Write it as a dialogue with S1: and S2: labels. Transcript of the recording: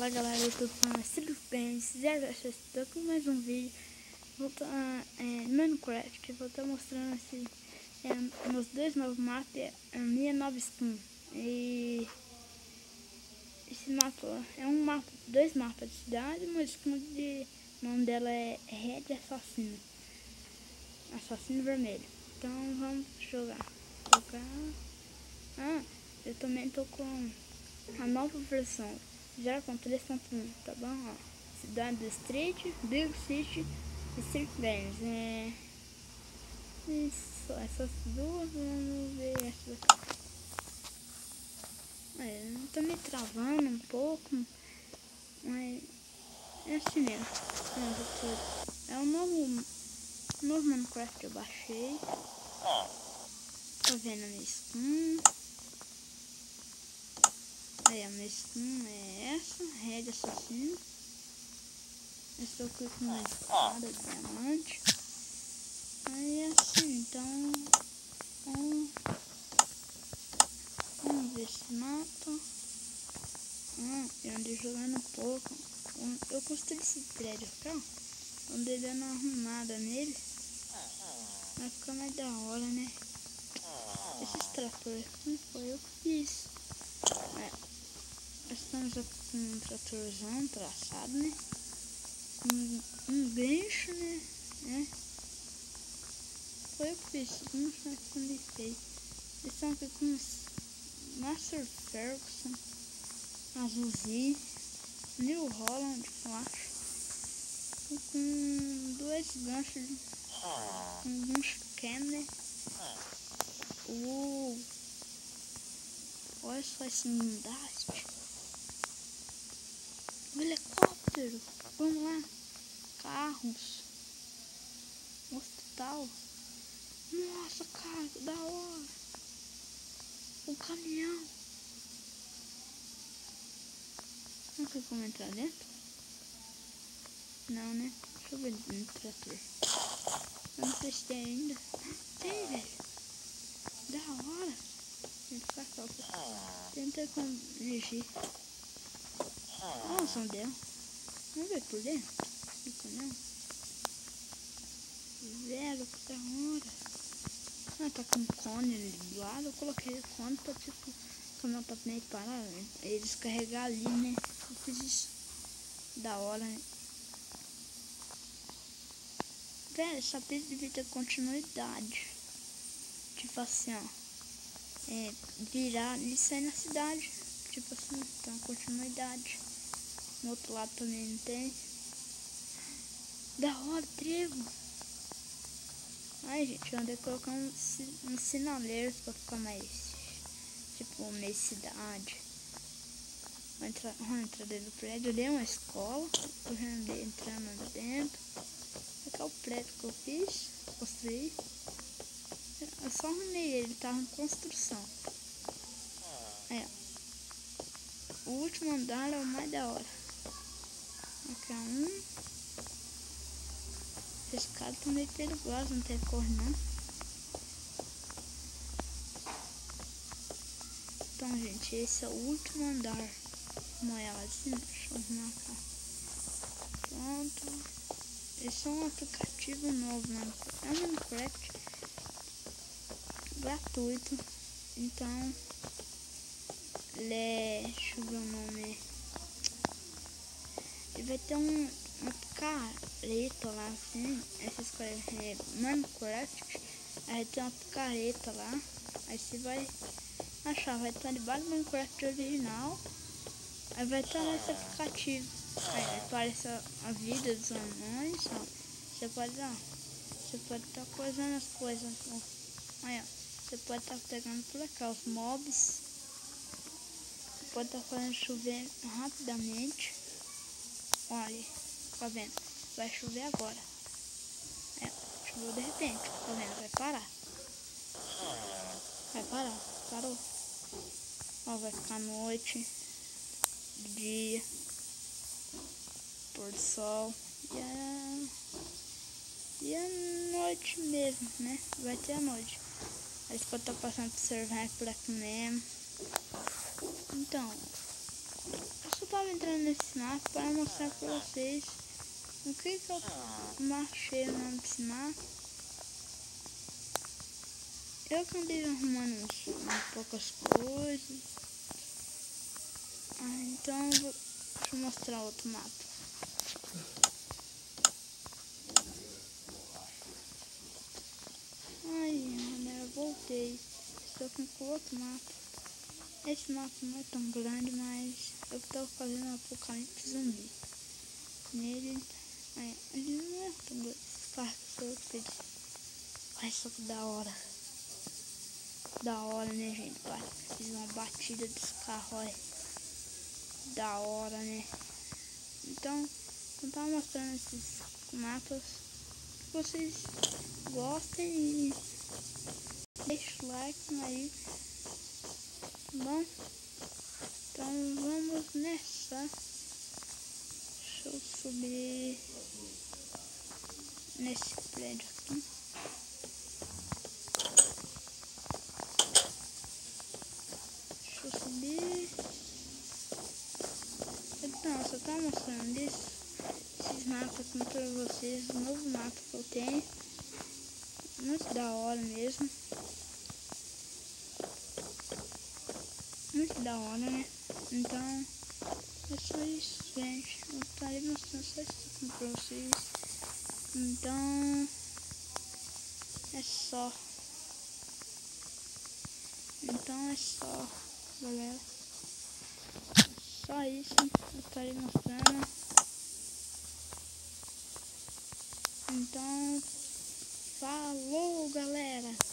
S1: Fala galera, eu tô falando tudo bem? Estou com mais um vídeo Minecraft. Vou estar mostrando meus dois novos mapas, a minha nova skin. E esse mapa é dois mapas de cidade, uma skin de o nome dela é Red Assassino Vermelho. Então vamos jogar. Eu também tô com a nova versão já com 3.1, tá bom? Ó, Cidade do Street, Big City e Street Games. Isso, essas duas, vamos ver essa daqui. Tá me travando um pouco, mas é assim mesmo. É um novo Minecraft que eu baixei. Tá vendo a minha skin? Aí a minha skin é essa, Red Assassino. Eu estou aqui com uma espada de diamante. Aí assim, então vamos ver esse mapa. Eu andei jogando um pouco. Eu gostei desse prédio aqui, ó. Andei dando uma arrumada nele. Vai ficar mais da hora, né? Esses tratores não foi eu que fiz. Estamos aqui com um tratorzão traçado, né? Um gancho, né? Foi eu que fiz, não sei quando ele fez. Eles estão aqui com Master Ferguson, Azulzinho, New Holland, eu acho. Com dois ganchos, um gancho Kenner. Olha só esse guindaste. Um helicóptero. Vamos lá. Carros. Hospital. Nossa, cara, que da hora. Um caminhão. Não sei como entrar dentro? Não, né? Deixa eu ver dentro do trator. Eu não sei se tem ainda. Tem, velho. Da hora. Tem que ficar só. Tenta como dirigir. Olha o som dela. Vamos ver por dentro do caminhão. Velho, que da hora. Tá com um cone ali do lado. Eu coloquei o cone pra tipo o caminhão tá meio parado. Ele descarregar ali, né? Eu fiz isso. Da hora, né? Velho, essa pista devia ter continuidade. Tipo assim, ó. Virar e sair na cidade. Tipo assim, tem uma continuidade. No outro lado também não tem. Da hora, trevo. Ai, gente, eu andei colocando uns sinaleiros pra ficar mais, tipo, meio cidade. Vamos entrar dentro do prédio. Eu dei uma escola. Eu já andei entrando ali dentro. Aqui é o prédio que eu fiz, construí. Eu só arrumei ele tava em construção. Aí, ó. O último andar é o mais da hora. Aqui é um. Esse cara tá meio perigoso, não tem cor não. Então, gente, esse é o último andar. Como é ela assim, deixa eu arrumar cá. Pronto. Esse é um aplicativo novo, mano. É um Minecraft gratuito. Então, ele é... deixa eu ver o nome. Ele vai ter uma picareta lá, assim. Essa escolha é Minecraft. Aí tem uma picareta lá. Aí você vai achar, vai estar debaixo do Minecraft original. Aí vai estar nesse aplicativo. Aí aparece a vida dos anões, ó. Você pode estar coisando as coisas, ó. Aí, ó. Você pode estar pegando por cá os mobs. Você pode estar fazendo chover rapidamente. Olha, tá vendo? Vai chover agora. Choveu de repente, tá vendo? Vai parar. Vai parar, parou. Ó, vai ficar noite, dia, pôr do sol e a noite mesmo, né? Vai ter a noite. Aí você pode estar passando pro server por aqui mesmo. Então, eu só estava entrando nesse mapa para mostrar para vocês o que eu achei nesse mapa. Eu que andei arrumando umas poucas coisas. Então deixa eu mostrar outro mapa. Galera, eu voltei. Estou aqui com outro mapa. Esse mapa não é tão grande, mas eu estou fazendo um apocalipse zumbi. Nele, ele não é tão grande. Esse carro que eu fiz. Olha só que da hora. Da hora, né, gente? Fiz uma batida desse carro, olha. Da hora, né? Então, eu tava mostrando esses mapas. Se vocês gostem e deixa o like aí, tá bom? Então vamos nessa. Deixa eu subir nesse prédio aqui. Deixa eu subir. Então, eu só tava mostrando esses mapas aqui pra vocês. O novo mapa que eu tenho. Muito da hora mesmo. Muito da hora, né? Então, é só isso, gente. Eu estarei mostrando só isso aqui pra vocês. Então, é só. Então é só, galera. Só isso eu estarei mostrando. Então, falou, galera!